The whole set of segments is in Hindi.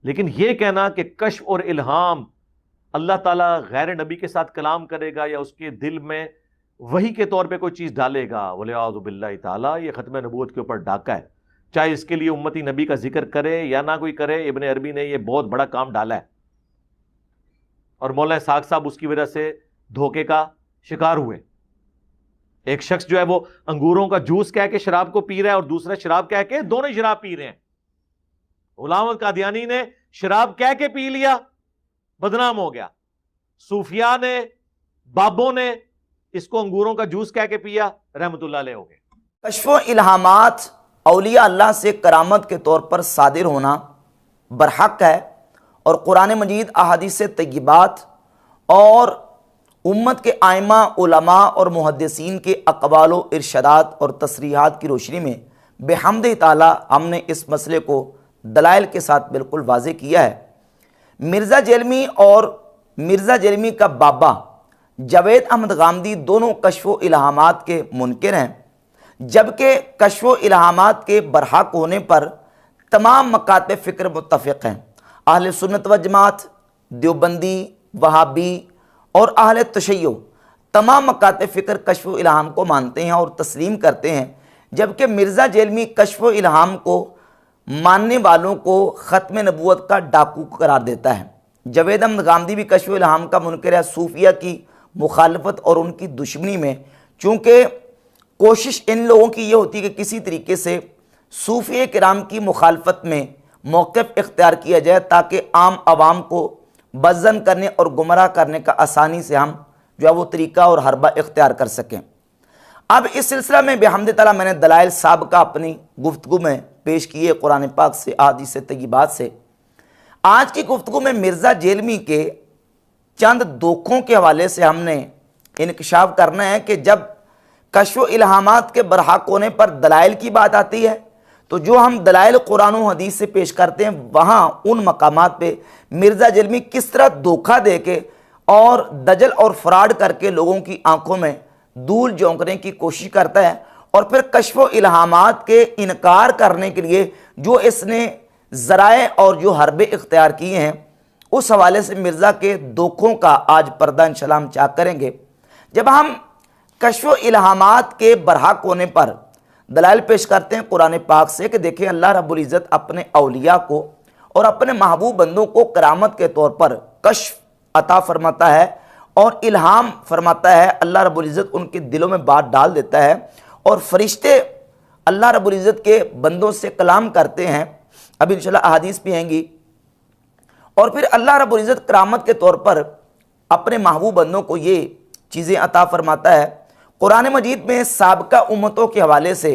लेकिन यह कहना कि कश्फ और इल्हाम अल्लाह ताला गैर नबी के साथ कलाम करेगा या उसके दिल में वही के तौर पे कोई चीज़ डालेगा, वलियाउज़ु बिल्लाहि ताला, ये ख़त्म नबूवत के ऊपर डाका है। चाहे इसके लिए उम्मती नबी का जिक्र करे या ना कोई करे, इब्ने अरबी ने ये बहुत बड़ा काम डाला है और मौलाना साग साहब उसकी वजह से धोखे का शिकार हुए। एक शख्स जो है वो अंगूरों का जूस कह के शराब को पी रहा है और दूसरा शराब कह के, दोनों शराब पी रहे हैं। गुलाम कादियानी ने शराब कह के पी लिया, बदनाम हो गया। सूफिया ने, बाबों ने इसको अंगूरों का जूस कह के पिया, रहमतुल्लाह अलैह हो गए। कश्फ इल्हामात औलिया अल्लाह से करामत के तौर पर सादिर होना बरहक है और कुरान मजीद, अहादीस तय्यबात और उम्मत के आइमा, उलमा और मुहद्दिसीन के अक़वाल व इरशादात और तसरीहात की रोशनी में बेहम्द ताला हमने इस मसले को दलाइल के साथ बिल्कुल वाज़े किया है। मिर्ज़ा जेलमी और मिर्ज़ा जेलमी का बाबा जावेद अहमद गामदी दोनों कश्फ इल्हामात के मुनकिर हैं, जबकि कश्फ इल्हामात के बरहक होने पर तमाम मकातब फ़िक्र मुत्तफ़िक़ हैं। अहले सुन्नत व जमात, देवबंदी, वहाबी और अहले तशय्यो तमाम मकातब फ़िक्र कश्फ इल्हाम को मानते हैं और तस्लीम करते हैं, जबकि मिर्ज़ा जेलमी कश्फ इल्हाम को मानने वालों को ख़त्म नबूवत का डाकू करार देता है। जावेद अहमद गामदी भी कश्फ इल्हाम का मुनकिर है। सूफिया की मुखालफत और उनकी दुश्मनी में, चूँकि कोशिश इन लोगों की ये होती है कि किसी तरीके से सूफी किराम की मुखालफत में मौक़िफ़ इख्तियार किया जाए ताकि आम आवाम को बज़्ज़न करने और गुमराह करने का आसानी से हम जो है वो तरीका और हरबा इख्तियार कर सकें। अब इस सिलसिला में बेहम्द ताला मैंने दलाइल साबिक़ा अपनी गुफ्तगू में पेश किए कुरान पाक से, अहादीस तय्यबात से। आज की गुफ्तगू में मिर्ज़ा जेलमी के चंद धोखों के हवाले से हमने इंकशाफ करना है कि जब कश्फ इल्हामात के बरहक होने पर दलाइल की बात आती है तो जो हम दलाइल कुरान और हदीस से पेश करते हैं, वहाँ उन मकामात पे मिर्ज़ा जेलमी किस तरह धोखा दे के और दजल और फ्रॉड करके लोगों की आंखों में धूल झोंकने की कोशिश करता है, और फिर कश्फ इल्हामात के इनकार करने के लिए जो इसने ज़राए और जो हरबे इख्तियार किए हैं, उस हवाले से मिर्ज़ा के धोखों का आज पर्दा इंशाअल्लाह हम चाक करेंगे। जब हम कश्फ इल्हामात के बरहक होने पर दलाइल पेश करते हैं कुरान पाक से कि देखिए अल्लाह रब्बुल इज़्ज़त अपने औलिया को और अपने महबूब बंदों को करामत के तौर पर कश्फ अता फरमाता है और इल्हाम फरमाता है। अल्लाह रब्बुल इज़्ज़त उनके दिलों में बात डाल देता है और फरिश्ते अल्लाह रब्बुल इज़्ज़त के बंदों से कलाम करते हैं। अब इंशाअल्लाह अहादीस भी आएंगी। और फिर अल्लाह रब्बुल इज़्ज़त करामत के तौर पर अपने महबूब बंदों को ये चीज़ें अता फरमाता है। कुरान मजीद में साबिक़ा उम्मतों के हवाले से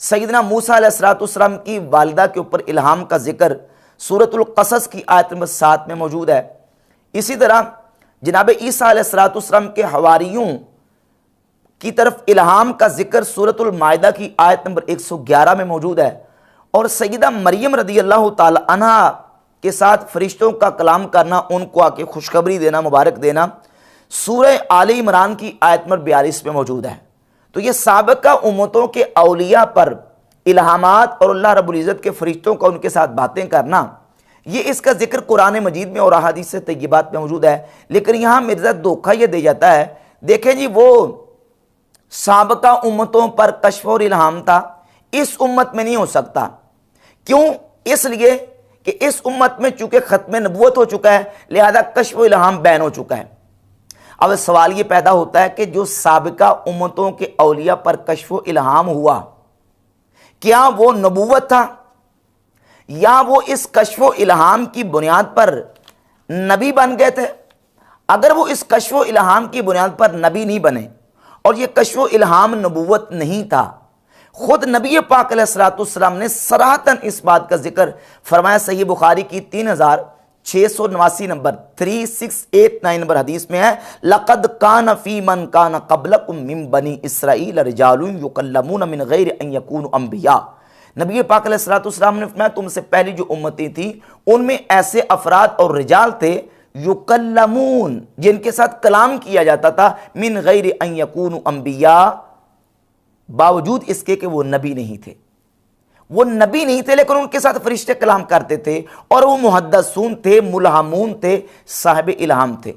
सैयदना मूसा अलैहिस्सलाम की वालिदा के ऊपर इल्हाम का जिक्र सूरतुल क़सस की आयत नंबर 7 में मौजूद है। इसी तरह जनाब ईसा अलैहिस्सलाम के हवारियों की तरफ इल्हाम का जिक्र सूरतुल माइदा की आयत नंबर 111 में मौजूद है। और सैयदा मरियम रदी अल्लाह ताला अन्हा के साथ फरिश्तों का कलाम करना, उनको आके खुशखबरी देना, मुबारक देना, सूरह आले इमरान की आयत नंबर 42 में मौजूद है। तो ये साबिक़ा उम्मतों के औलिया पर इल्हामात और अल्लाह रब्बुल इज़्ज़त के फरिश्तों का उनके साथ बातें करना, ये इसका जिक्र कुरान मजीद में और अहादीस तय्यबात में मौजूद है। लेकिन यहाँ मिर्ज़ा धोखा ये दे जाता है, देखें जी वो साबिक़ा उम्मतों पर कश्फ और इल्हाम था, इस उम्मत में नहीं हो सकता। क्यों? इसलिए कि इस उम्मत में चूंकि ख़त्म नबूवत हो चुका है, लिहाजा कश्फ और इल्हाम बैन हो चुका है। अब सवाल ये पैदा होता है कि जो साबिक़ा उम्मतों के औलिया पर कश्फ और इल्हाम हुआ, क्या वो नबूवत था या वो इस कश्फ और इल्हाम की बुनियाद पर नबी बन गए थे? अगर वो इस कश्फ और इल्हाम की बुनियाद पर नबी नहीं बने और ये कश्फ और इल्हाम नबूवत नहीं था, खुद नबी पाक अलैहिस्सलाम ने सराहतन इस बात का जिक्र फरमाया। सही बुखारी की 3689 नंबर 3689 नंबर हदीस में है, लक़द कान फ़ी मन कान क़ब्लकुम मिन बनी इसराईल रिजालुन युकल्लमून मिन गैरि अन यकूनु अंबिया। नबी पाक अलैहिस्सलाम ने फरमाया तुमसे पहली जो उम्मतें थी उनमें ऐसे अफराद और रिजाल थे युकल्लमून, जिनके साथ कलाम किया जाता था, मिन गैरि अन यकूनु अंबिया, बावजूद इसके कि वो नबी नहीं थे। वो नबी नहीं थे लेकिन उनके साथ फरिश्ते कलाम करते थे और वो मुहद्दसून थे, मुल्हमून थे, साहिब इल्हाम थे।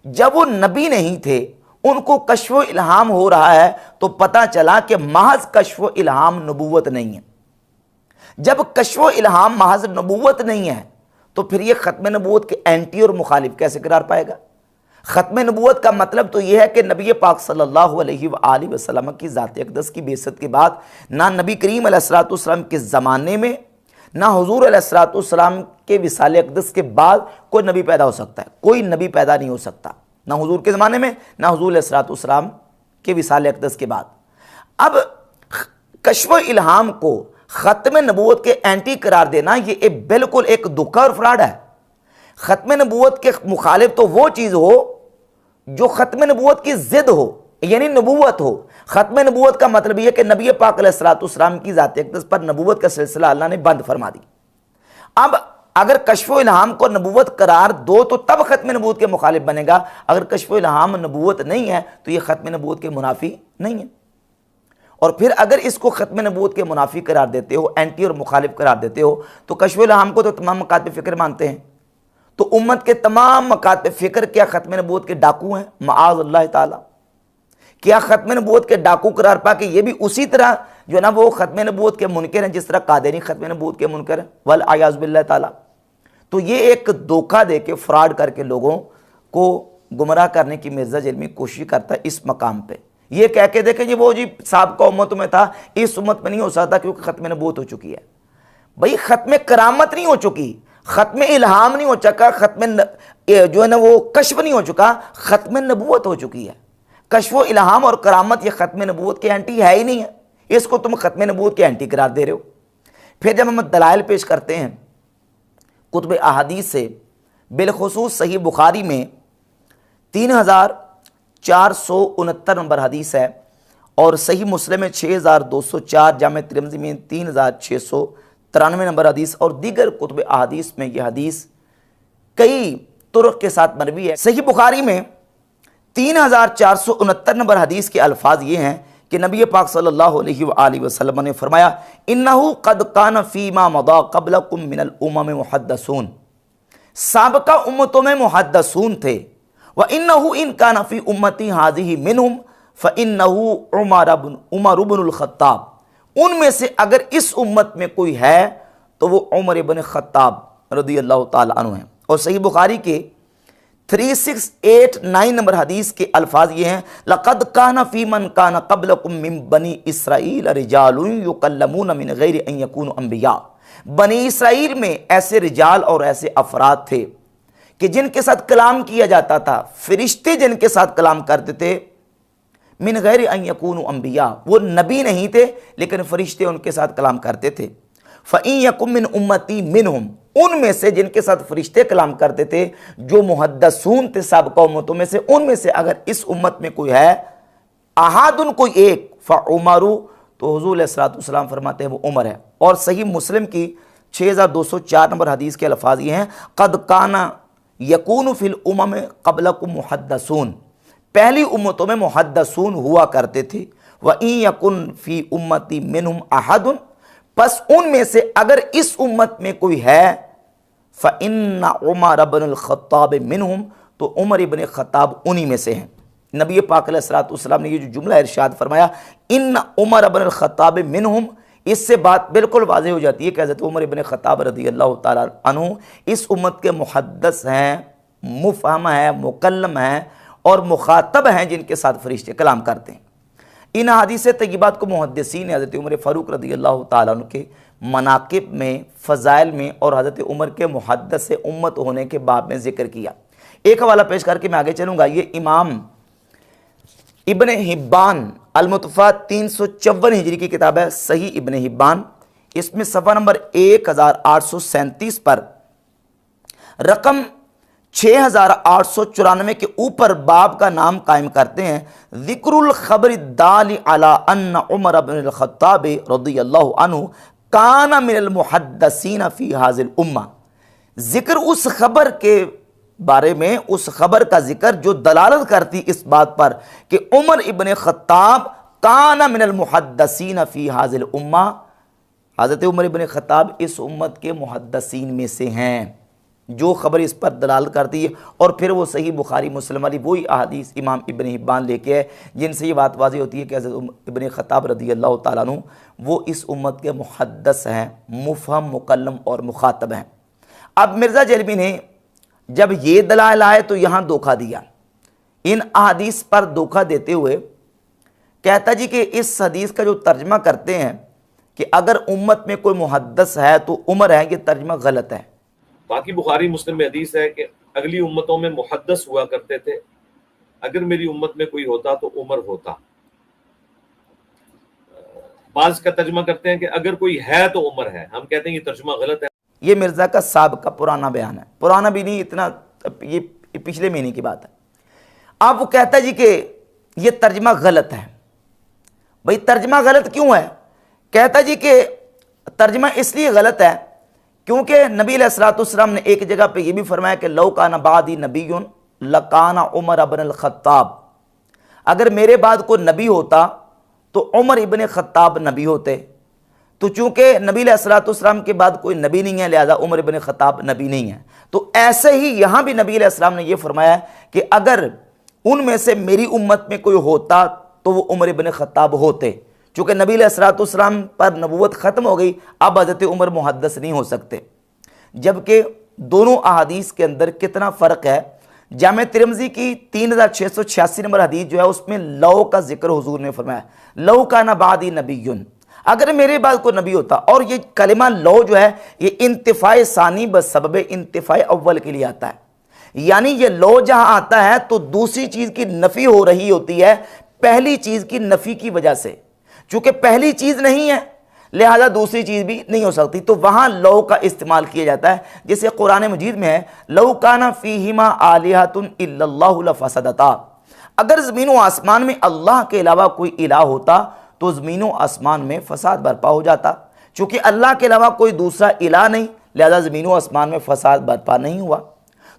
जब वो नबी नहीं थे, उनको कश्फ इल्हाम हो रहा है, तो पता चला कि महज कश्फ इल्हाम नबूवत नहीं है। जब कश्फ इल्हाम महज नबूवत नहीं है तो फिर ये ख़त्म नबूवत के एंटी और मुखालिफ कैसे करार पाएगा? ख़त्म नबूवत का मतलब तो यह है कि नबी पाक सल्लल्लाहु अलैहि वसल्लम की ज़ात अक़दस की बेइज्जत के बाद ना नबी करीम अलैहिस्सलाम के ज़माने में, ना हुज़ूर अलैहिस्सलाम के विसाल अक़दस के बाद कोई नबी पैदा हो सकता है। कोई नबी पैदा नहीं हो सकता, ना हुज़ूर के ज़माने में, ना हुज़ूर अलैहिस्सलाम के विसाल अक़दस के बाद। अब कश्फ इल्हाम को ख़त्म नबूवत के एंटी करार देना ये बिल्कुल एक धोखा और फ्रॉड है। ख़त्म नबूवत के मुखालिफ तो वो चीज़ हो जो ख़त्म नबूवत की ज़िद हो, यानी नबूवत हो। ख़त्म नबूवत का मतलब यह कि नबी पाक अलैहिस्सलाम की ज़ात अक़दस पर नबूवत का सिलसिला अल्लाह ने बंद फरमा दी। अब अगर कश्फ इल्हाम को नबूवत करार दो तो तब ख़त्म नबूवत के मुखालिफ बनेगा। अगर कश्फ इल्हाम नबूवत नहीं है तो यह ख़त्म नबूवत के मुनाफी नहीं है। और फिर अगर इसको ख़त्म नबूवत के मुनाफी करार देते हो, एंटी और मुखालिफ करार देते हो, तो कश्फ इल्हाम को तो तमाम मकातब फ़िक्र मानते हैं, तो उम्मत के तमाम मकातब फ़िक्र क्या ख़त्म नबूवत के डाकू हैं? माअज़ल्लाह ताला। क्या ख़त्म नबूवत के डाकू करार पा के ये भी उसी तरह जो ना वो ख़त्म नबूवत के मुनकर हैं जिस तरह कादियानी ख़त्म नबूवत के मुनकर हैं? वल आयाज़ बिल्लाह ताला। तो ये एक धोखा दे के, फ्रॉड करके लोगों को गुमराह करने की मिर्ज़ा जलमी कोशिश करता है इस मकाम पे। ये कह के देखें जी वो जी साबिक़ा उम्मत में था, इस उम्मत में नहीं हो सकता क्योंकि ख़त्म नबूवत हो चुकी है। भाई ख़त्म करामत नहीं हो चुकी, ख़त्म इल्हाम नहीं हो चुका, ख़त्म जो है ना वो कश्फ नहीं हो चुका, ख़त्म नबूवत हो चुकी है। कश्फ इल्हाम और करामत ये ख़त्म नबूवत के एंटी है ही नहीं है, इसको तुम ख़त्म नबूवत के एंटी करार दे रहे हो। फिर जब हम दलाइल पेश करते हैं कुतुब अहादीस से, बिलखुसूस सही बुखारी में 3469 नंबर हदीस है और सही मुस्लिम में 6204, जामे तिरमिज़ी में 3693 नंबर हदीस और दीगर कुतुब अहादीस में यह हदीस कई तुरुक़ के साथ मरवी है। सही बुखारी में 3469 नंबर हदीस के अल्फाज ये हैं कि नबी पाक सल्लल्लाहु अलैहि वसल्लम ने फरमाया, इन्नहु क़द कान फ़ीमा मदा क़ब्लकुम मिनल उमम मुहद्दसून। साबिक़ा उम्मतों में मुहद्दसून थे। व इन्नहु इन कान फ़ी उम्मती हाज़िही मिनहुम फ़इन्नहु उमर इब्नुल ख़त्ताब। उनमें से अगर इस उम्मत में कोई है तो वो उमर इब्न ख़त्ताब रज़ियल्लाहु ताला अन्हु है। और सही बुखारी के 3689 नंबर हदीस के अल्फाज ये हैं, लक़द कान फ़ी मन कान क़ब्लकुम मिन बनी इसराइल रिजालुन युकल्लमून मिन गैरि अन यकूनु अंबिया। बनी इसराइल में ऐसे रिजाल और ऐसे अफराद थे कि जिनके साथ कलाम किया जाता था, फरिश्ते जिनके साथ कलाम करते थे, मिन गैरि अन यकूनु अंबिया, वो नबी नहीं थे लेकिन फरिश्ते उनके साथ कलाम करते थे। फ़इन यकुम मिन उम्मती मिनहुम, उनमें से जिनके साथ फरिश्ते कलाम करते थे, जो मुहद्दसून थे साबिक़ा उम्मतों में से, उनमें से अगर इस उम्मत में कोई है, अहादुन कोई एक, फ़उमरु, तो हुज़ूर अलैहिस्सलाम फरमाते हैं वो उमर है। और सही मुस्लिम की 6204 नंबर हदीस के अल्फाज ये हैं, क़द काना यकूनु फ़िल उमम क़ब्लकुम मुहद्दसून, पहली उम्मतों में मुहद्दसून हुआ करते थे। व इन यकुन फ़ी उम्मती मिनहुम अहदुन, बस उनमें से अगर इस उम्मत में कोई है, फ़इन्ना उमर इब्नुल ख़त्ताब मिनहुम, तो उमर इब्न ख़त्ताब उन्हीं में से हैं। नबी पाक अलैहिस्सलाम ने ये जो जुमला इरशाद फरमाया, इन्ना उमर इब्नुल ख़त्ताब मिनहुम, इससे बात बिल्कुल वाज़ेह हो जाती है कि हज़रत उमर इब्न ख़त्ताब रज़ियल्लाहु ताला अन्हु इस उम्मत के मुहद्दस हैं, मुफ़हम हैं, मुकल्लम हैं और मुखातब हैं जिनके साथ फरिश्ते कलाम करते हैं। इन हदीस तय्यबात को मुहद्दिसीन हज़रत उमर फ़ारूक रज़ियल्लाहु ताला अन्हु के मनाक़िब में, फ़ज़ाइल में और हज़रत उमर के मुहद्दिस उम्मत होने के बाब में ज़िक्र किया। एक हवाला पेश करके मैं आगे चलूँगा। ये इमाम इब्न हिब्बान अल-मुतफ़ा 354 हिजरी की किताब है, सही इब्न हिब्बान। इसमें सफ़ा नंबर 1837 पर रकम 6894 के ऊपर बाब का नाम कायम करते हैं, ज़िक्रुल ख़बर दाल अला अन्ना उमर इब्नुल ख़त्ताब रज़ियल्लाहु अन्हु काना मिनल मुहद्दिसीन फ़ी हाज़िल उम्मा। ज़िक्र उस खबर के बारे में, उस खबर का जिक्र जो दलालत करती इस बात पर कि उमर इब्न ख़त्ताब काना मिनल मुहद्दिसीन फ़ी हाज़िल उम्मा, हज़रत उमर इब्न ख़त्ताब इस उम्मत के मुहद्दिसीन में से हैं, जो ख़बर इस पर दलाल करती है। और फिर वो सही बुखारी मुस्लिम वाली वही अहादीस इमाम इब्न हिब्बान लेके है, जिनसे ये बात वाज़ेह होती है कि हज़रत इब्न ख़त्ताब रज़ी अल्लाह ताला अन्हु वो इस उम्मत के मुहद्दिस हैं, मुफ़हम, मुकल्लम और मुखातब हैं। अब मिर्ज़ा जहलवी ने जब ये दलाल आए तो यहाँ धोखा दिया, इन अहादीस पर धोखा देते हुए कहता जी कि इस हदीस का जो तर्जमा करते हैं कि अगर उम्मत में कोई मुहद्दिस है तो उमर है, ये तर्जमा गलत है। बाकी बुखारी मुस्लिम में हदीस है कि अगली उम्मतों में मुहद्दिस हुआ करते थे, अगर मेरी उम्मत में कोई होता तो उमर होता। बाज का तर्जमा करते हैं कि अगर कोई है तो उमर है, हम कहते हैं ये तर्जमा गलत है। ये मिर्ज़ा का साहब का पुराना बयान है, पुराना भी नहीं इतना, ये पिछले महीने की बात है। अब वो कहता है जी कि ये तर्जमा गलत है। भाई तर्जमा गलत क्यों है? कहता जी कि तर्जमा इसलिए गलत है क्योंकि नबी अलैहिस्सलाम ने एक जगह पे ये भी फरमाया कि लौ काना बादी नबीयुन लकाना उमर इब्न अल-खत्ताब, अगर मेरे बाद कोई नबी होता तो उमर इब्न खत्ताब नबी होते। तो चूंकि नबी अलैहिस्सलाम के बाद कोई नबी नहीं है, लिहाजा उमर इब्न खत्ताब नबी नहीं है। तो ऐसे ही यहाँ भी नबी अलैहिस्सलाम ने यह फरमाया कि अगर उनमें से मेरी उम्मत में कोई होता तो वो उमर इब्न खत्ताब होते। चूँकि नबी अलैहिस्सलाम पर नबूवत ख़त्म हो गई, अब हज़रत उमर मुहद्दिस नहीं हो सकते। जबकि दोनों अहादीस के अंदर कितना फ़र्क है। जामे तिरमिज़ी की 3686 नंबर हदीस जो है उसमें लौ का जिक्र हुजूर ने फरमाया, लौ काना बादी नबीयुन, अगर मेरे बाद कोई नबी होता। और ये कलिमा लौ जो है ये इंतिफ़ाए सानी बसबब इंतिफ़ाए अव्वल के लिए आता है, यानी ये लौ जहाँ आता है तो दूसरी चीज़ की नफ़ी हो रही होती है पहली चीज़ की नफ़ी की वजह से। चूँकि पहली चीज़ नहीं है लिहाजा दूसरी चीज़ भी नहीं हो सकती, तो वहाँ लौ का इस्तेमाल किया जाता है। जैसे कुरान मजीद में है लौ काना फ़ीहिमा आलिहतुन इल्लल्लाहु लफ़सदता, अगर ज़मीन व आसमान में अल्लाह के अलावा कोई इलाह होता तो ज़मीन व आसमान में फसाद बर्पा हो जाता। चूँकि अल्लाह के अलावा कोई दूसरा इलाह नहीं, लिहाजा ज़मीन व आसमान में फसाद बर्पा नहीं हुआ।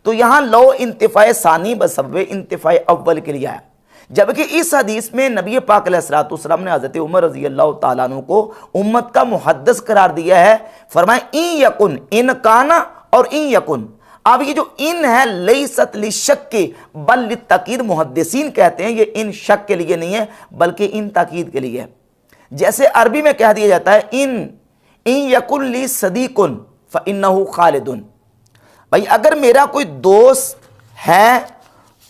तो यहाँ लौ इंतिफ़ाए सानी बसब्ब इंतिफ़ाए अव्वल के लिए आया। जबकि इस हदीस में नबी पाक अलैहिस्सलाम ने हज़रत उमर रज़ी अल्लाह ताला अन्हु को उम्मत का मुहद्दिस करार दिया है। फरमाया इन यकुन, इन काना और इन यकुन। अब ये जो इन है लैसत लिशक के बल लित्ताकीद, मुहद्दिसीन कहते हैं ये इन शक के लिए नहीं है बल्कि इन ताकीद के लिए है। जैसे अरबी में कह दिया जाता है इन यकुन ली सदीकुन फ़इन्नहु खालिदुन, भाई अगर मेरा कोई दोस्त है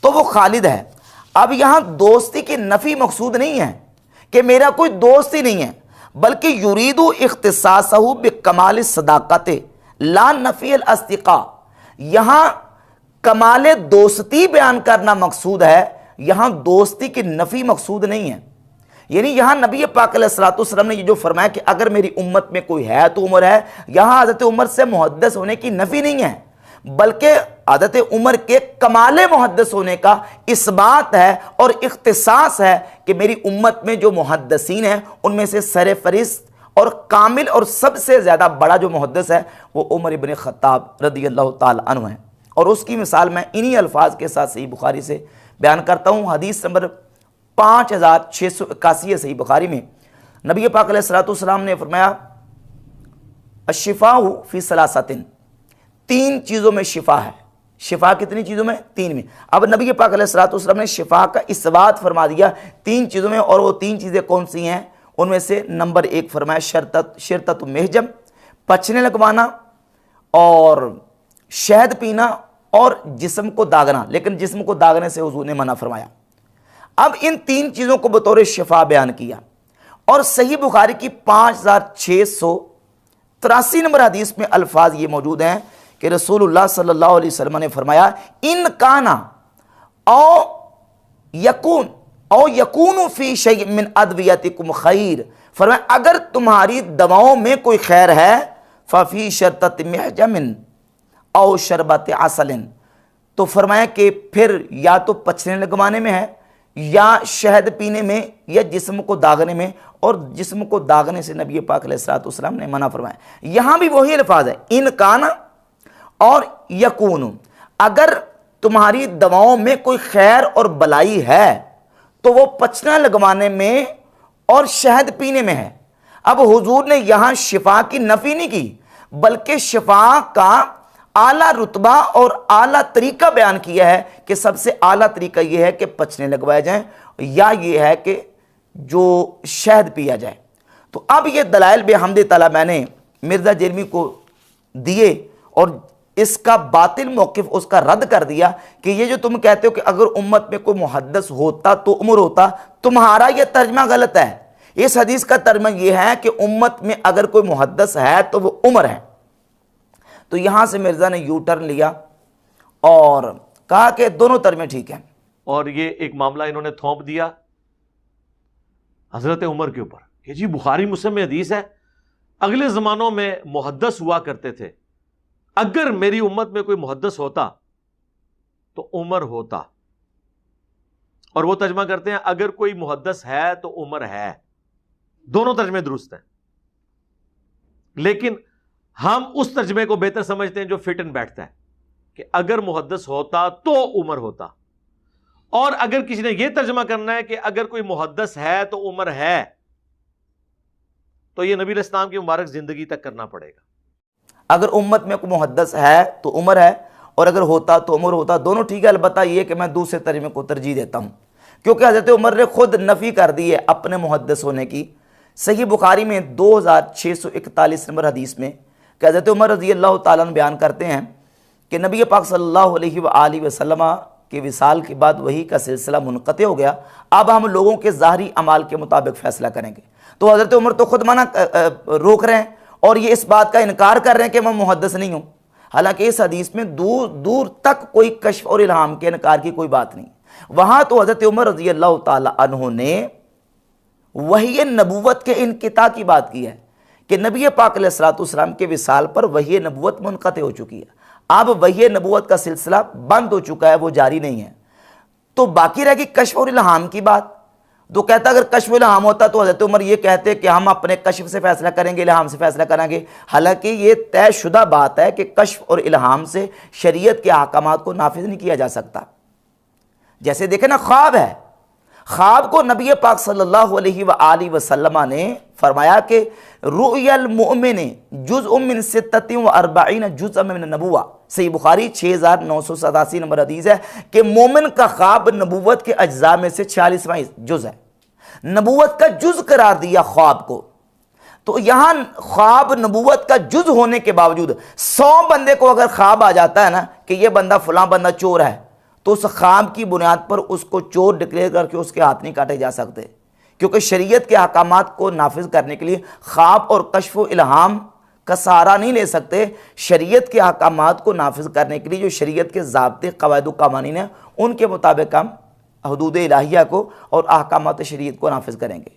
तो वो खालिद है। अब यहाँ दोस्ती की नफ़ी मकसूद नहीं है कि मेरा कोई दोस्त ही नहीं है, बल्कि युरीदु इख्तिसासहु बिकमाल सदाकत ला नफ़ी अल अस्तिक़ा, यहाँ कमाल दोस्ती बयान करना मकसूद है, यहाँ दोस्ती की नफ़ी मकसूद नहीं है। यानी यहाँ नबी पाक अलैहिस्सलाम ने ये जो फरमाया कि अगर मेरी उम्मत में कोई है तो उमर है, यहाँ हज़रत उमर से मुहद्दिस होने की नफ़ी नहीं है बल्कि हज़रत उमर के कमाले मुहद्दिस होने का इस बात है और इख्तिसास है कि मेरी उम्मत में जो मुहद्दिसीन हैं उनमें से सरफरिस्त और कामिल और सबसे ज़्यादा बड़ा जो मुहद्दिस है वो उमर इब्न खत्ताब रज़ियल्लाहु ताला अन्हु है। और उसकी मिसाल मैं इन्हीं अल्फाज के साथ सही बुखारी से बयान करता हूँ। हदीस नंबर 5681 है सही बुखारी में। नबी पाक अलैहिस्सलाम ने फरमाया अशिफाउ फी सलासतिन, 3 चीज़ों में शिफा है। शिफा कितनी चीज़ों में? 3 में। अब नबी पाक अलैहिस्सलाम ने शिफा का इस्बात फरमा दिया 3 चीज़ों में, और वो 3 चीज़ें कौन सी हैं? उनमें से नंबर 1 फरमाया शरतत महजम, पचने लगवाना और शहद पीना और जिस्म को दागना, लेकिन जिस्म को दागने से हुजूर ने मना फरमाया। अब इन 3 चीज़ों को बतौर शिफा बयान किया। और सही बुखारी की 5683 नंबर हदीस में अल्फाज ये मौजूद हैं कि रसूलुल्लाह सल्लल्लाहु अलैहि वसल्लम ने फरमाया इन काना औ यकून फी शै मिन अदवियतिकुम खैर, फरमाया अगर तुम्हारी दवाओं में कोई खैर है फफी शरतत महजमिन औ शरबत असलिन, तो फरमाया कि फिर या तो पचने लगवाने में है या शहद पीने में या जिस्म को दागने में, और जिस्म को दागने से नबी पाक अलैहिस्सलाम ने मना फरमाया। यहाँ भी वही अल्फाज है इन काना और यकून, अगर तुम्हारी दवाओं में कोई खैर और भलाई है तो वो पचना लगवाने में और शहद पीने में है। अब हुजूर ने यहां शिफा की नफी नहीं की, बल्कि शिफा का आला रुतबा और आला तरीका बयान किया है कि सबसे आला तरीका यह है कि पचने लगवाए जाएं, या यह है कि जो शहद पिया जाए। तो अब ये दलाइल बेहमद ताला मैंने मिर्ज़ा जेलमी को दिए और इसका बातिल मौक़िफ़ उसका रद्द कर दिया कि ये जो तुम कहते हो कि अगर उम्मत में कोई मुहद्दिस होता तो उमर होता, तुम्हारा यह तर्जमा गलत है। इस हदीस का तर्जमा यह है कि उम्मत में अगर कोई मुहद्दिस है तो वो उमर है। तो यहां से मिर्ज़ा ने यू टर्न लिया और कहा कि दोनों तर्जमे ठीक हैं, और ये एक मामला इन्होंने थोप दिया हजरत उमर के ऊपर कि जी बुखारी मुस्लिम में हदीस है, अगले ज़मानों में मुहद्दिस हुआ करते थे, अगर मेरी उम्मत में कोई मुहद्दिस होता तो उमर होता। और वो तर्जमा करते हैं अगर कोई मुहद्दिस है तो उमर है। दोनों तर्जमे दुरुस्त हैं, लेकिन हम उस तर्जमे को बेहतर समझते हैं जो फिट इन बैठता है कि अगर मुहद्दिस होता तो उमर होता। और अगर किसी ने यह तर्जमा करना है कि अगर कोई मुहद्दिस है तो उमर है, तो यह नबी इस्लाम की मुबारक जिंदगी तक करना पड़ेगा। अगर उम्मत में कोई मुहद्दिस है तो उमर है, और अगर होता तो उमर होता। दोनों ठीक है, अलबत्ता यह कि मैं दूसरे तर्जमे को तरजीह देता हूं, क्योंकि हज़रत उमर ने खुद नफ़ी कर दी है अपने मुहद्दिस होने की। सही बुखारी में 2641 नंबर हदीस में कि हज़रत उमर रज़ी अल्लाह ताला अन्हु बयान करते हैं कि नबी पाक सल्लल्लाहु अलैहि वसल्लम के विसाल के बाद वही का सिलसिला मुनक़ते हो गया, अब हम लोगों के ज़ाहरी अमाल के मुताबिक फ़ैसला करेंगे। तो हज़रत उमर तो खुद मना रोक रहे हैं और ये इस बात का इनकार कर रहे हैं कि मैं मुहद्दिस नहीं हूँ। हालांकि इस हदीस में दूर दूर तक कोई कश्फ और इल्हाम के इनकार की कोई बात नहीं। वहाँ तो हज़रत उमर रज़ी अल्लाह ताला अन्हु ने वही नबूवत के इनक़िता की बात की है कि नबी पाक अलैहिस्सलाम के विसाल पर वही नबूवत मुनक़ते हो चुकी है, अब वही नबूवत का सिलसिला बंद हो चुका है, वो जारी नहीं है। तो बाकी रहेगी कश्फ और इल्हाम की बात। तो कहता अगर कश्फ इल्हाम होता तो हज़रत उमर ये कहते कि हम अपने कश्फ से फैसला करेंगे, इल्हाम से फैसला करेंगे। हालांकि ये तयशुदा बात है कि कश्फ और इल्हाम से शरीयत के अहकामात को नाफिज नहीं किया जा सकता। जैसे देखें ना, ख्वाब है, ख्वाब को नबी पाक सल्लल्लाहु अलैहि वसल्लम ने फरमाया कि रुयल मुमिन जुज़उम मिन 46 जुज़अम मिन नबुव्वा। सही बुखारी 6987 नंबर हदीस है कि मोमिन का ख्वाब नबूवत के अज्जा में से 46वां जुज़ है। नबूवत का जुज़ करार दिया ख्वाब को। तो यहां ख्वाब नबूवत का जुज़ होने के बावजूद 100 बंदे को अगर ख्वाब आ जाता है ना कि यह बंदा फलां बंदा चोर है, तो उस ख्वाब की बुनियाद पर उसको चोर डिक्लेयर करके उसके हाथ नहीं काटे जा सकते, क्योंकि शरीयत के अहकामात को नाफिज करने के लिए ख्वाब और कश्फ व इल्हाम का सहारा नहीं ले सकते। शरीयत के अहकामात को नाफिज करने के लिए जो शरीयत के ज़ाब्ते क़वाइद व क़वानीन हैं, उनके मुताबिक हम हुदूद इलाहिया को और अहकामात शरीयत को नाफिज करेंगे।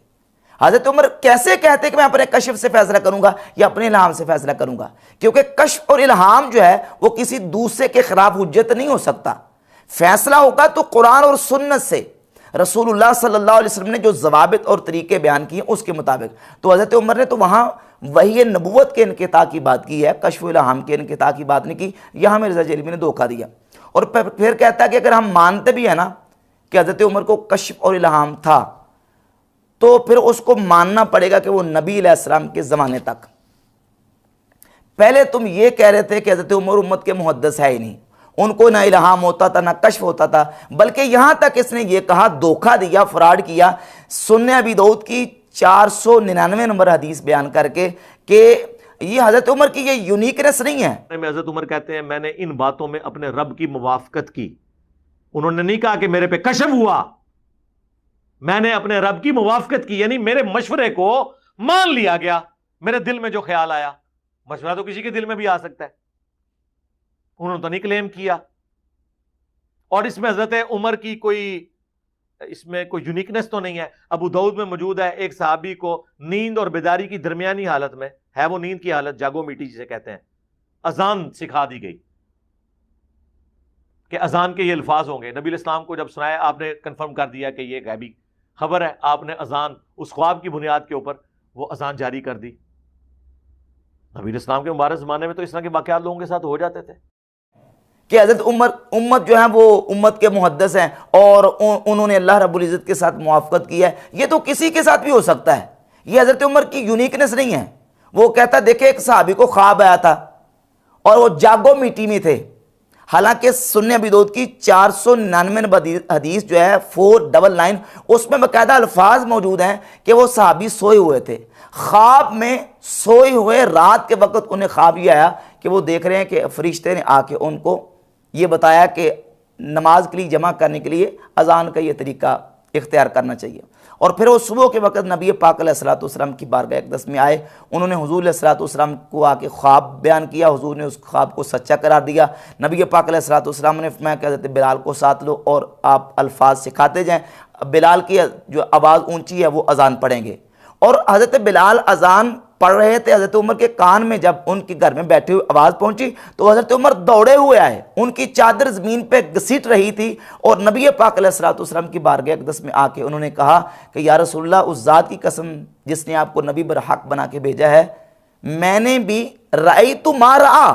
हज़रत उमर कैसे कहते कि मैं अपने कश्फ से फैसला करूंगा या अपने इल्हाम से फैसला करूंगा? क्योंकि कश्फ और इल्हाम जो है वो किसी दूसरे के खिलाफ हुज्जत नहीं हो सकता। फैसला होगा तो कुरान और सुन्नत से, रसूलुल्लाह सल्लल्लाहु अलैहि वसल्लम ने जो ज़वाबित और तरीके बयान किए उसके मुताबिक। तो हज़रत उमर ने तो वहाँ वही नबूवत के इनक़िता की बात की है, कश्फ इल्हाम के इनक़िता की बात नहीं की। यहाँ मिर्ज़ा जेलमी ने धोखा दिया। और फिर कहता है कि अगर हम मानते भी हैं ना कि हज़रत उमर को कश्फ और इल्हाम था, तो फिर उसको मानना पड़ेगा कि वो नबी अलैहिस्सलाम के ज़माने तक। पहले तुम ये कह रहे थे कि हज़रत उमर उम्मत के मुहद्दिस है ही नहीं, उनको ना इल्हाम होता था ना कश्फ होता था, बल्कि यहां तक इसने ये कहा, धोखा दिया, फ्रॉड किया सुन्ने अबी दाऊद की 499 नंबर हदीस बयान करके कि ये हज़रत उमर की ये यूनिकनेस नहीं है। हज़रत उमर कहते हैं मैंने इन बातों में अपने रब की मुवाफकत की। उन्होंने नहीं कहा कि मेरे पे कश्फ हुआ, मैंने अपने रब की मुवाफकत की, यानी मेरे मशवरे को मान लिया गया। मेरे दिल में जो ख्याल आया, मशवरा तो किसी के दिल में भी आ सकता है, उन्होंने तो नहीं क्लेम किया। और इसमें हज़रत उमर की इसमें कोई यूनिकनेस तो नहीं है। अबू दाऊद में मौजूद है, एक सहाबी को नींद और बेदारी की दरमियानी हालत में, है वो नींद की हालत, जागो मीटी जिसे कहते हैं, अजान सिखा दी गई कि अजान के ये अल्फाज होंगे। नबी इस्लाम को जब सुनाया, आपने कंफर्म कर दिया कि ये गैबी खबर है, आपने अजान उस ख्वाब की बुनियाद के ऊपर वो अजान जारी कर दी। नबी इस्लाम के मुबारक ज़माने में तो इस तरह के वाक़यात लोगों के साथ हो जाते थे कि हज़रत उम्मत जो है वो उम्मत के मुहद्दिस हैं और उन्होंने अल्लाह रब्बुल इज़्ज़त के साथ मुआफ़क़त की है। ये तो किसी के साथ भी हो सकता है, ये हज़रत उमर की यूनिकनेस नहीं है। वो कहता देखे एक सहाबी को ख्वाब आया था और वो जागो मीटी में थे। हालांकि सुन्नी अबी दाऊद की 499 नंबर हदीस जो है 499, उसमें बाकायदा अल्फाज मौजूद हैं कि वो सहाबी सोए हुए थे। ख्वाब में सोए हुए रात के वक्त उन्हें ख्वाब ये आया कि वो देख रहे हैं कि फरिश्ते ने आके उनको ये बताया कि नमाज के लिए जमा करने के लिए अजान का ये तरीका इख्तियार करना चाहिए। और फिर वो सुबह के वक्त नबी पाक अलैहिस्सलातु वस्सलाम की बारगाह अक़दस में आए। उन्होंने हुज़ूर अलैहिस्सलातु वस्सलाम को आके ख्वाब बयान किया। हुज़ूर ने उस ख्वाब को सच्चा करार दिया। नबी पाक अलैहिस्सलातु वस्सलाम ने फरमाया कि हज़रत बिलाल को साथ लो और आप अल्फाज सिखाते जाएँ। बिलाल की जो आवाज़ ऊँची है वो अजान पढ़ेंगे। और हज़रत बिलाल अजान पढ़ रहे थे, हज़रत उमर के कान में जब उनके घर में बैठे हुए आवाज़ पहुंची तो हज़रत उमर दौड़े हुए आए। उनकी चादर ज़मीन पे घसीट रही थी और नबी पाक अलैहिस्सलातु वस्सलाम की बारगाह अक़दस में आके उन्होंने कहा कि या रसूलल्लाह, उस ज़ात की कसम जिसने आपको नबी बर हक बना के भेजा है, मैंने भी रायतु मा रआ,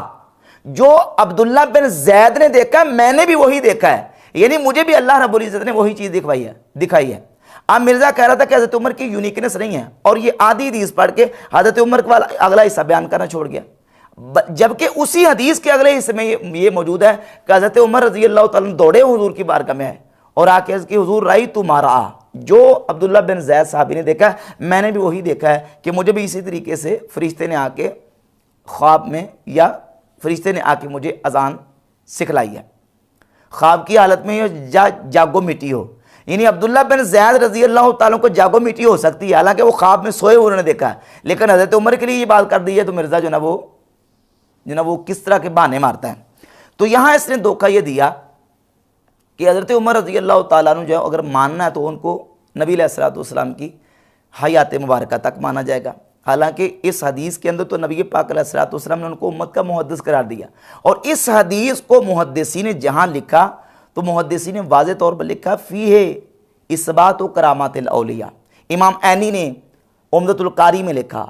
जो अब्दुल्ला बिन ज़ैद ने देखा मैंने भी वही देखा है। यानी मुझे भी अल्लाह रब्बुल इज़्ज़त ने वही चीज़ दिखाई है। अब मिर्जा कह रहा था कि हज़रत उमर की यूनिकनेस नहीं है, और ये आधी हदीस पढ़ के हज़रत उमर का अगला हिस्सा बयान करना छोड़ गया। जबकि उसी हदीस के अगले हिस्से में ये मौजूद है कि हज़रत उमर रज़ी अल्लाह तआला दौड़े हुजूर की बारगाह में आए और आके कि हुजूर राई तुम्हारा, जो अब्दुल्ला बिन ज़ैद साहबी ने देखा मैंने भी वही देखा है कि मुझे भी इसी तरीके से फरिश्ते ने आके ख्वाब में या फरिश्ते ने आके मुझे अजान सिखलाई है। ख्वाब की हालत में जागो मिट्टी हो, यानी अब्दुल्ला बिन ज़ैद रज़ी अल्लाह तआला को जागो मिट्टी हो सकती है, हालांकि वो ख्वाब में सोए उन्होंने देखा है। लेकिन हज़रत उमर के लिए ये बात कर दी है तो मिर्ज़ा जो ना वो किस तरह के बहाने मारता है। तो यहाँ इसने धोखा ये दिया कि हज़रत उमर रज़ी अल्लाह तआला अन्हु जो अगर मानना है तो उनको नबी अलैहिस्सलातु वस्सलाम की हयात मुबारक तक माना जाएगा। हालांकि इस हदीस के अंदर तो नबी पाक अलैहिस्सलातु वस्सलाम ने उनको उम्मत का मुहद्दिस करार दिया, और इस हदीस को मुहद्दिसीन ने जहाँ लिखा तो मुहद्दिसीन ने वाज़े तौर पर लिखा फ़ीहे इस्बात व करामातिल औलिया। इमाम ऐनी ने उम्दतुल कारी में लिखा,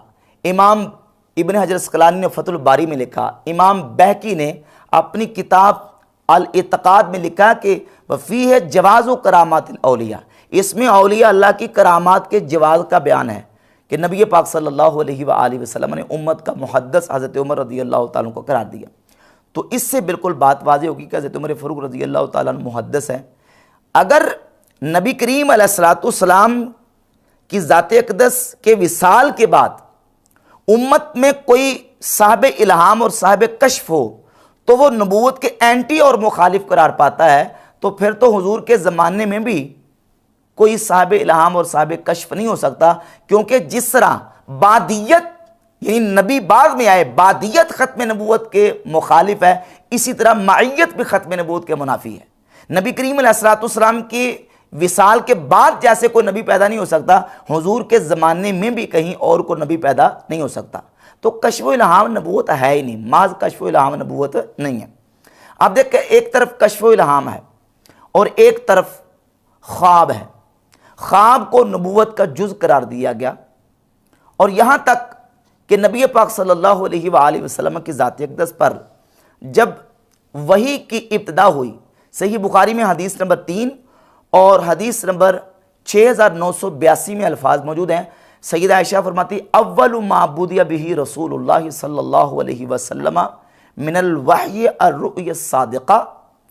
इमाम इब्न हजर अस्क़लानी ने फतहुल बारी में लिखा, इमाम बहकी ने अपनी किताब अल इत्क़ाद में लिखा कि फ़ीहे जवाज़ व करामातिल औलिया, इसमें औलिया अल्लाह की करामात के जवाज़ का बयान है कि नबी पाक सल्लल्लाहु अलैहि वसल्लम ने उम्मत का मुहद्दिस हज़रत उमर रज़ी अल्लाह तआला को करार दिया। तो इससे बिल्कुल बात वाज़ेह होगी कि हज़रत उमर फ़ारूक रज़ी अल्लाह तआला मुहद्दिस है। अगर नबी करीम अलैहिस्सलातु वस्सलाम की ज़ात-ए अक़दस के विसाल के बाद उम्मत में कोई साहिब इल्हाम और साहिब कश्फ हो तो वो नबूवत के एंटी और मुखालिफ करार पाता है। तो फिर तो हुजूर के ज़माने में भी कोई साहिब इल्हाम और साहिब कश्फ नहीं हो सकता, क्योंकि जिस तरह बादियत यानी नबी बाद में आए बादियत ख़त्म नबूवत के मुखालिफ है, इसी तरह माइयत भी ख़त्म नबूवत के मुनाफी है। नबी करीम अलैहिस्सलातु वस्सलाम के विसाल के बाद जैसे कोई नबी पैदा नहीं हो सकता, हुजूर के ज़माने में भी कहीं और कोई नबी पैदा नहीं हो सकता। तो कश्फ इल्हाम नबूवत है ही नहीं, माज कश्फ इल्हाम नबूवत नहीं है। आप देख के एक तरफ कश्फ इल्हाम है और एक तरफ ख्वाब है। ख्वाब को नबूवत का जुज़ करार दिया गया, और यहाँ तक कि नबी पाक सल्लल्लाहु अलैहि वसल्लम की ज़ात अक़दस पर जब वही की इब्तिदा हुई, सही बुखारी में हदीस नंबर 3 और हदीस नंबर 6982 में अल्फाज मौजूद हैं। सैयदा आयशा फरमाती अव्वलु मा बुदिया बिही रसूलुल्लाह सल्लल्लाहु अलैहि वसल्लम मिनल वह्य अर्रुया सादिक़ा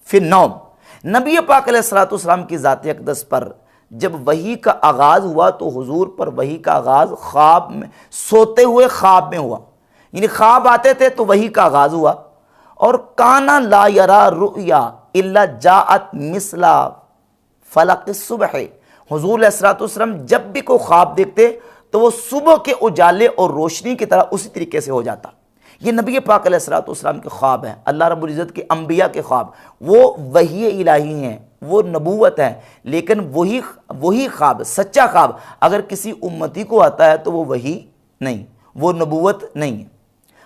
फिन्नौम। नबी पाक अलैहिस्सलातु वस्सलाम की ज़ात अक़दस पर जब वही का आगाज़ हुआ तो हुजूर पर वही का आगाज़ ख्वाब में, सोते हुए ख्वाब में हुआ। यानी ख्वाब आते थे तो वही का आगाज़ हुआ। और काना ला यरा रुया इल्ला जाअत मिसला फलक सुबह, हुजूर अलैहिस्सलातु वस्सलाम जब भी कोई ख्वाब देखते तो वो सुबह के उजाले और रोशनी की तरह उसी तरीके से हो जाता। ये नबी पाक अलैहिस्सलातु वस्सलाम के ख्वाब हैं, अल्लाह रब्बुल इज़्ज़त के अंबिया के ख्वाब, वो वही इलाही हैं, वो नबूवत है। लेकिन वही ख्वाब, सच्चा ख्वाब अगर किसी उम्मती को आता है तो वो वही नहीं, वो नबूवत नहीं है।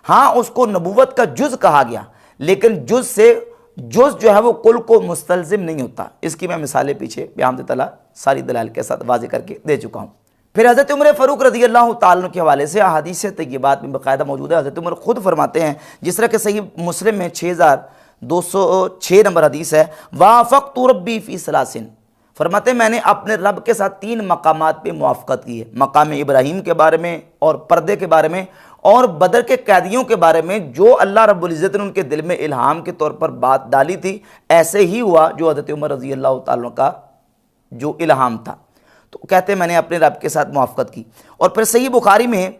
हाँ, उसको नबूवत का जुज़ कहा गया, लेकिन जुज़ से जुज़ जो है वो कुल को मुस्तलज़िम नहीं होता। इसकी मैं मिसालें पीछे बिहामद तआला सारी दलाल के साथ वाज़े करके दे चुका हूँ। फिर हज़रत उमर फ़ारूक रज़ी अल्लाह तआला के हवाले से अहादीस तय्यबात में बाकायदा मौजूद है। हज़रत उमर ख़ुद फरमाते हैं, जिस तरह के सही मुस्लिम में 6206 नंबर हदीस है, वाफ़क़्तु रब्बी फ़ी सलासिन, फरमाते मैंने अपने रब के साथ 3 मकामात पे मुआफ़क़त की है, मकाम इब्राहीम के बारे में और पर्दे के बारे में और बदर के कैदियों के बारे में। जो अल्लाह रब्बुल इज़्ज़त ने उनके दिल में इल्हाम के तौर पर बात डाली थी, ऐसे ही हुआ जो हज़रत उमर रज़ी अल्लाह ताला का जो इल्हाम था। तो कहते हैं मैंने अपने रब के साथ मुआफ़क़त की। और फिर सही बुखारी में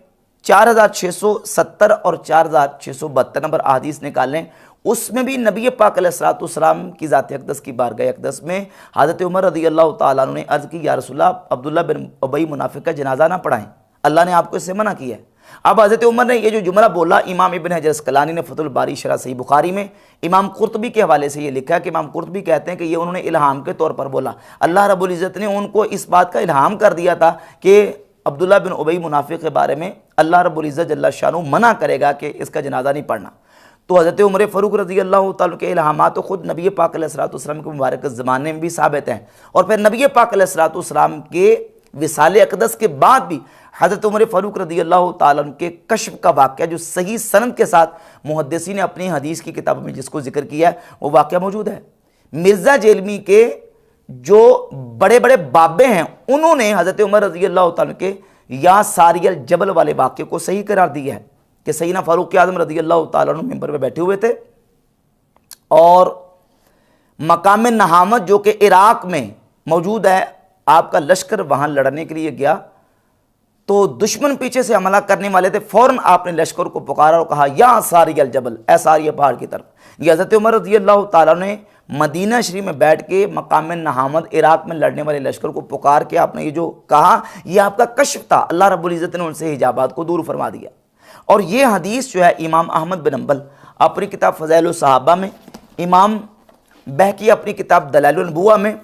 4670 और 4672 नंबर अहादीस निकालें, उसमें भी नबी पाक अलैहिस्सलाम की ज़ात अक़दस की बारगाह अक़दस में हज़रत उमर रज़ी अल्लाह ताला अन्हु ने अर्ज़ की, या रसूलल्लाह, अब्दुल्ला बिन उबई मुनाफिक का जनाजा ना पढ़ाएं, अल्लाह ने आपको इससे मना किया है। अब हज़रत उमर ने ये जो जुमला बोला, इमाम इब्न हजर अस्क़लानी ने फ़तहुल बारी शरह सही बुखारी में इमाम कुर्तुबी के हवाले से ये लिखा है कि इमाम कुर्तुबी कहते हैं कि ये उन्होंने इल्हाम के तौर पर बोला। अल्लाह रब्बुल इज़्ज़त ने उनको इस बात का इल्हाम कर दिया था कि अब्दुल्ला बिन उबई मुनाफिक के बारे में अल्लाह रब्बुल इज़्ज़त जल्ला शानु मना करेगा कि इसका जनाजा नहीं पढ़ना। तो हज़रत उमर फ़ारूक रज़ी अल्लाह ताला के इल्हामात तो ख़ुद नबी पाक अलैहिस्सलाम के मुबारक ज़माने में भी साबित हैं, और फिर नबी पाक अलैहिस्सलाम के विसाल अक़दस के बाद भी हज़रत उमर फ़ारूक रज़ी अल्लाह ताला के कश्फ का वाक़या जो सही सनद के साथ मुहद्दिसीन ने अपनी हदीस की किताब में जिसको जिक्र किया है, वो वाक़या मौजूद है। मिर्ज़ा जेलमी के जो बड़े बड़े बाबे हैं, उन्होंने हज़रत उमर रज़ी अल्लाह ताला के या सारियल जबल वाले वाक़े को सही करार दिया है कि सैयदना फ़ारूक आज़म रज़ी अल्लाह ताला अन्हु मिंबर पे बैठे हुए थे और मकाम नहामत जो कि इराक़ में मौजूद है, आपका लश्कर वहाँ लड़ने के लिए गया तो दुश्मन पीछे से हमला करने वाले थे। फ़ौरन आपने लश्कर को पुकारा और कहा, या सारियल जबल, ए सारिया पहाड़ की तरफ। ये हज़रत उमर रज़ी अल्लाह ताला ने मदीना शरीफ में बैठ के मकाम नहामत इराक़ में लड़ने वाले लश्कर को पुकार के आपने ये जो कहा, यह आपका कश्फ था। अल्लाह रब्बुल इज़्ज़त ने उनसे हिजाबात को दूर फरमा दिया। और ये हदीस जो है इमाम अहमद बिन हंबल अपनी किताब फ़ज़ाइल सहाबा में, इमाम बहकी अपनी किताब दलाइलुन नबुव्वा में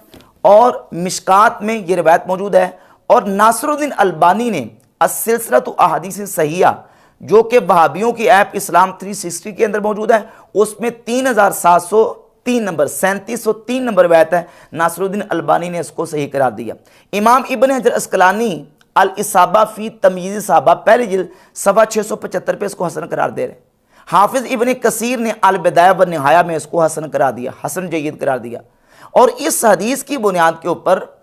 और मिशकात में ये रिवायत मौजूद है। और नासिरुद्दीन अलबानी ने अस्सिलसिलतु अहादीस सहीहा जो कि वहाबियों की ऐप इस्लाम 360 के अंदर मौजूद है, उसमें 3703 नंबर 3703 नंबर रिवायत है। नासिरुद्दीन अलबानी ने इसको सही करार दिया। इमाम इब्न हजर अस्क़लानी अल इसाबा फ़ी तमयीज़ सहाबा पहली जिल्द सफ़ा 675 पे इसको हसन करार दे रहे। हाफिज़ इब्न कसीर ने अल बिदाया व निहाया में इसको हसन करार दिया, हसन जय्यद करार दिया। और इस हदीस की बुनियाद के ऊपर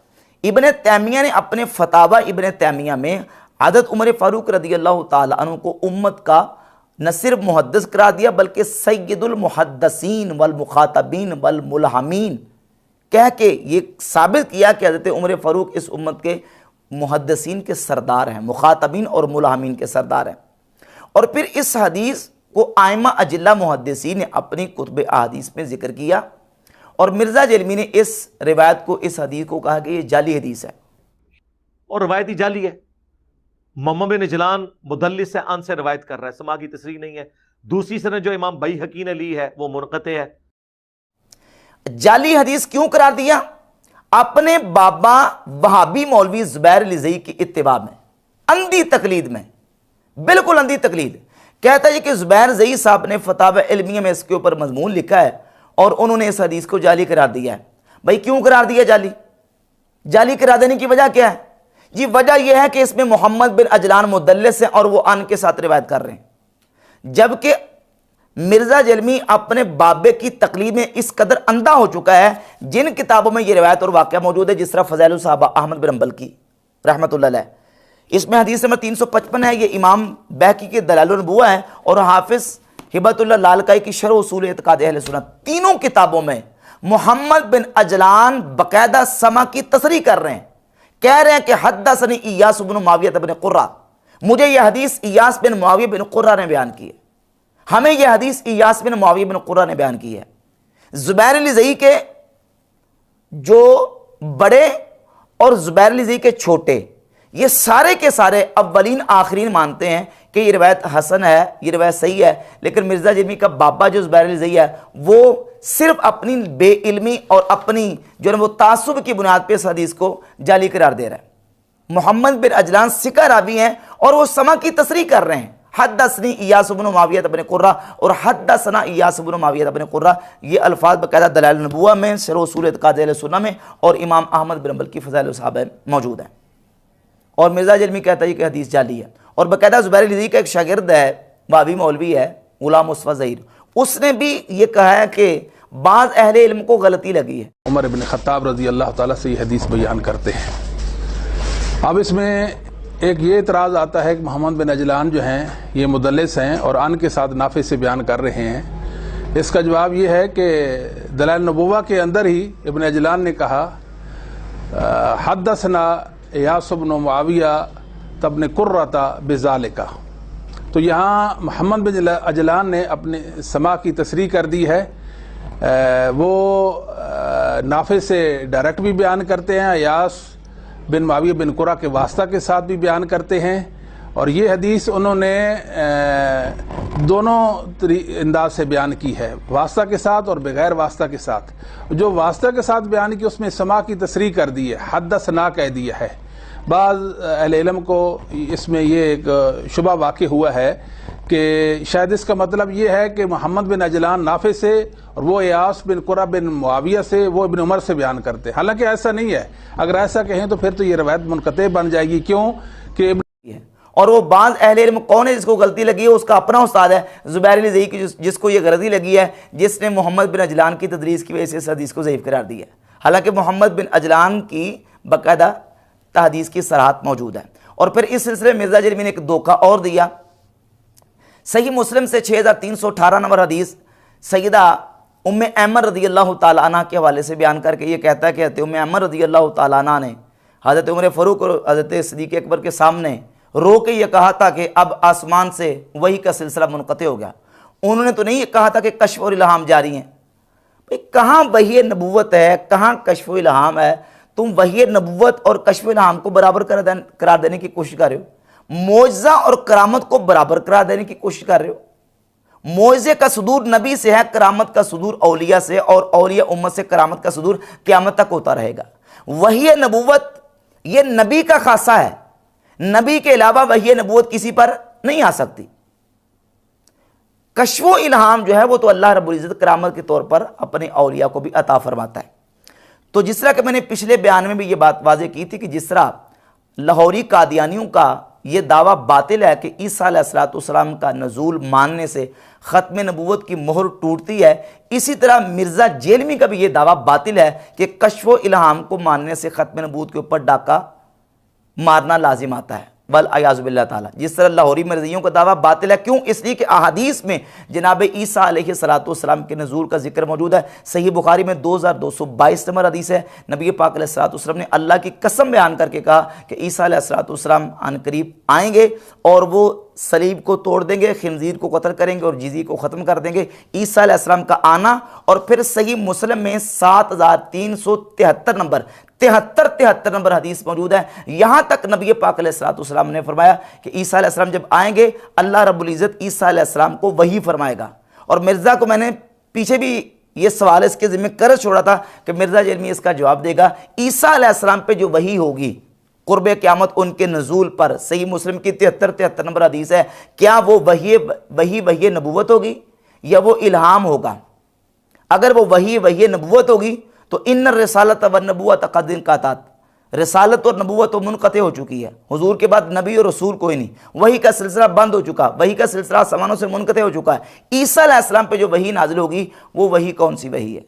इब्न तैमिया ने अपने फतावा इब्न तैमिया में हज़रत उमर फ़ारूक रज़ी अल्लाह ताला अन्हु को उम्मत का न सिर्फ मुहद्दिस करार दिया बल्कि सय्यदुल मुहद्दिसीन वल मुखातबीन वल मुल्हमीन कह के ये साबित किया कि हज़रत उमर फ़ारूक इस उम्मत के मुहद्दिसीन के सरदार हैं, मुखातबीन और मुल्हमीन के सरदार हैं। और फिर इस हदीस को आइमा अजिल्ला मुहद्दिसीन ने अपनी कुतुब अहादीस में जिक्र किया। और मिर्ज़ा जेलमी ने इस रिवायत को, इस हदीस को कहा कि ये जाली हदीस है और रवायत ही जाली है। मोहम्मद बिन जलान मुदल्लिस से अन से रवायत कर रहा है, समा की तस्रीह नहीं है। दूसरी सनद जो इमाम बैहक़ी ने ली है वो मुनक़ते है। जाली हदीस क्यों करार दिया? अपने बाबा वहाबी मौलवी ज़ुबैर लिज़ई की इत्तिबा में, अंधी तकलीद में, बिल्कुल अंधी तकलीद। कहता है कि ज़ुबैर ज़ई साहब ने फतावा इल्मिया में इसके ऊपर मजमून लिखा है और उन्होंने इस हदीस को जाली करार दिया है। भाई क्यों करार दिया जाली? जाली करार देने की वजह क्या है जी? वजह यह है कि इसमें मोहम्मद बिन अजलान मुदल्लिस हैं और वो अन के साथ रिवायत कर रहे हैं, जबकि मिर्ज़ा जेलमी अपने बाबे की तकलीद में इस कदर अंधा हो चुका है। जिन किताबों में ये रिवायत और वाक़या मौजूद है, जिस तरह फ़ज़ाइल सहाबा अहमद बिन हंबल की रहमतुल्लाह अलैह, इसमें हदीस नंबर 355 है, ये इमाम बहकी के दलाइलुन नबुव्वा है और हाफिज़ हिबतुल्लाह लालकाई की शरह उसूल एतक़ाद अहले सुन्नत, तीनों किताबों में मोहम्मद बिन अजलान बाकायदा समा की तसरीह कर रहे हैं, कह रहे हैं कि हद्दसनी इयास बिन मुआविया बिन कुर्रा, मुझे यह हदीस इयास बिन मुआविया बिन कुर्रा ने बयान की है, हमें यह हदीस इयास बिन मुआविया बिन कुर्रा ने बयान की है। ज़ुबैर लिज़ई के जो बड़े और ज़ुबैर लिज़ई के छोटे, ये सारे के सारे अव्वलीन आखिरीन मानते हैं कि ये रिवायत हसन है, ये रिवायत सही है। लेकिन मिर्ज़ा जेलमी का बाबा जो ज़ुबैर लिज़ई है, वो सिर्फ अपनी बेइल्मी और अपनी जो है वो तासुब की बुनियाद पर इस हदीस को जाली करार दे रहा है। मोहम्मद बिन अजलान सिका रावी हैं और वो समा की तसरीह कर रहे हैं, हद्दसनी इयास बिन मुआविया बिन कुर्रा और हद्दसना इयास बिन मुआविया बिन कुर्रा, ये अल्फाज बाकायदा दलाइल नबुव्वा में, शरह उसूल एतक़ाद अहले सुन्नह में और इमाम अहमद बिन हंबल की फ़ज़ाइल सहाबा में मौजूद हैं। और मिर्ज़ा जेलमी कहता है कि हदीस जाली है। और बाकायदा ज़ुबैर लिज़ई का एक शागिर्द है, वाबी मौलवी है, गुलाम मुस्तफ़ा ज़हीर, उसने भी ये कहा है कि बाज़ अहले इल्म को गलती लगी है। उमर इब्न खत्ताब रज़ी अल्लाह ताला से ये हदीस बयान करते हैं। अब इसमें एक ये इतराज़ आता है कि मोहम्मद बिन अजलान जो हैं ये मुदल्लिस हैं और अन के साथ नाफे से बयान कर रहे हैं। इसका जवाब ये है कि दलाइल नबुव्वा के अंदर ही इब्न अजलान ने कहा हद्दसना यास इब्न मुआविया तब्न कुर्रता बिज़ालिका। तो यहाँ मोहम्मद बिन अजलान ने अपने समा की तसरीह कर दी है। वो नाफे से डायरेक्ट भी बयान करते हैं, यास बिन माविया बिन कुरा के वास्ता के साथ भी बयान करते हैं। और ये हदीस उन्होंने दोनों अंदाज से बयान की है, वास्ता के साथ और बगैर वास्ता के साथ। जो वास्ता के साथ बयान की उसमें समा की तसरीह कर दी है, हद्दसना कह दिया है। बाज़ अहले इल्म को इसमें ये एक शुबा वाक़ई हुआ है कि शायद इसका मतलब ये है कि मोहम्मद बिन अजलान नाफे से और वो यास बिन कुरा बिन मुआविया से, वो इब्न उमर से बयान करते हैं। हालांकि ऐसा नहीं है। अगर ऐसा कहें तो फिर तो ये रवायत मुनक़ते बन जाएगी। क्यों कि और वो बाज़ अहले इल्म कौन है जिसको गलती लगी है? उसका अपना उस्ताद है ज़ुबैर अली ज़ई की, जिसको ये गलती लगी है, जिसने मोहम्मद बिन अजलान की तदरीस की वजह से इस हदीस को ज़ईफ़ करार दिया। हालांकि मोहम्मद बिन अजलान की बाकायदा तहदीस की सराहत मौजूद है। और फिर इस सिलसिले में मिर्ज़ा जरमी ने एक धोखा और दिया। सही मुस्लिम से 6318 नंबर हदीस सैयदा उम्मे ऐमर रज़ी अल्लाह तआला अन्हा के हवाले से बयान करके ये कहता है कि हज़रत उम्मे ऐमर रज़ी अल्लाह तआला अन्हा ने हज़रत उमर फ़ारूक और हज़रत सिद्दीक़ अकबर के सामने रो के ये कहा था कि अब आसमान से वही का सिलसिला मुनक़ते हो गया। उन्होंने तो नहीं ये कहा था कि कश्फ़ और इल्हाम जारी हैं। भाई कहाँ वही नबूवत है, कहाँ कश्फ़ और इल्हाम है? तुम वही नबूवत और कश्फ़ इल्हाम को बराबर करार देने की कोशिश कर रहे हो, मौजज़ा और करामत को बराबर करार देने की कोशिश कर रहे हो। मौजज़े का सुदूर नबी से है, करामत का सुदूर औलिया से, और औलिया उम्मत से, करामत का सुदूर क़यामत तक होता रहेगा। वही नबूवत ये नबी का खासा है, नबी के अलावा वही नबूवत किसी पर नहीं आ सकती। कश्फ़ व इल्हाम जो है वो तो अल्लाह रब्बुल इज़्ज़त करामत के तौर पर अपने औलिया को भी अता फरमाता है। तो जिस तरह कि मैंने पिछले बयान में भी ये बात वाज़ेह की थी कि जिस तरह लाहौरी कादियानियों का ये दावा बातिल है कि ईसा अलैहिस्सलाम का नज़ूल मानने से ख़त्म नबूवत की मोहर टूटती है, इसी तरह मिर्ज़ा जेलमी का भी ये दावा बातिल है कि कश्फ़ व इल्हाम को मानने से ख़त्म नबूवत के ऊपर डाका मारना लाजिम आता है, बल अयाज़ुबिल्लाह ताला। जिस तरह लाहौरी मर्जियों का दावा बातिल है। क्यों? इसलिए कि अहादीस में जनाब ईसा अलैहिस्सलाम के नज़ूल का जिक्र मौजूद है। सही बुखारी में 2222 नंबर हदीस है। नबी पाक अलैहिस्सलाम ने अल्लाह की कसम बयान करके कहा कि ईसा अलैहिस्सलाम अनकरीब आएंगे और वो सलीब को तोड़ देंगे, खिंजीर को कत्ल करेंगे और जिज़ी को ख़त्म कर देंगे। ईसा अलैहिस्सलाम का आना, और फिर सही मुस्लिम में 7373 नंबर 73 नंबर हदीस मौजूद है। यहाँ तक नबी पाक अलैहिस्सलाम ने फरमाया कि ईसा अलैहिस्सलाम जब आएंगे अल्लाह रब्बुल इज़्ज़त ईसा अलैहिस्सलाम को वही फरमाएगा। और मिर्ज़ा को मैंने पीछे भी ये सवाल इसके ज़िम्मे कर छोड़ा था कि मिर्ज़ा जेलमी इसका जवाब देगा। ईसा अलैहिस्सलाम पे जो वही होगी कुर्ब क़यामत उनके नज़ूल पर, सही मुस्लिम की 73 नंबर हदीस है, क्या वो वही नबूवत होगी या वो इल्हाम होगा? अगर वो वही नबूवत होगी तो इन रिसालत व नबूवत क़द इंक़तात, रिसालत और नबूवत तो मुनक़ते हो चुकी है। हुजूर के बाद नबी और रसूल कोई नहीं, वही का सिलसिला बंद हो चुका, वही का सिलसिला आसमानों से मुनक़ते हो चुका है। ईसा अलैहिस्सलाम पे जो वही नाजिल होगी वो वही कौन सी वही है?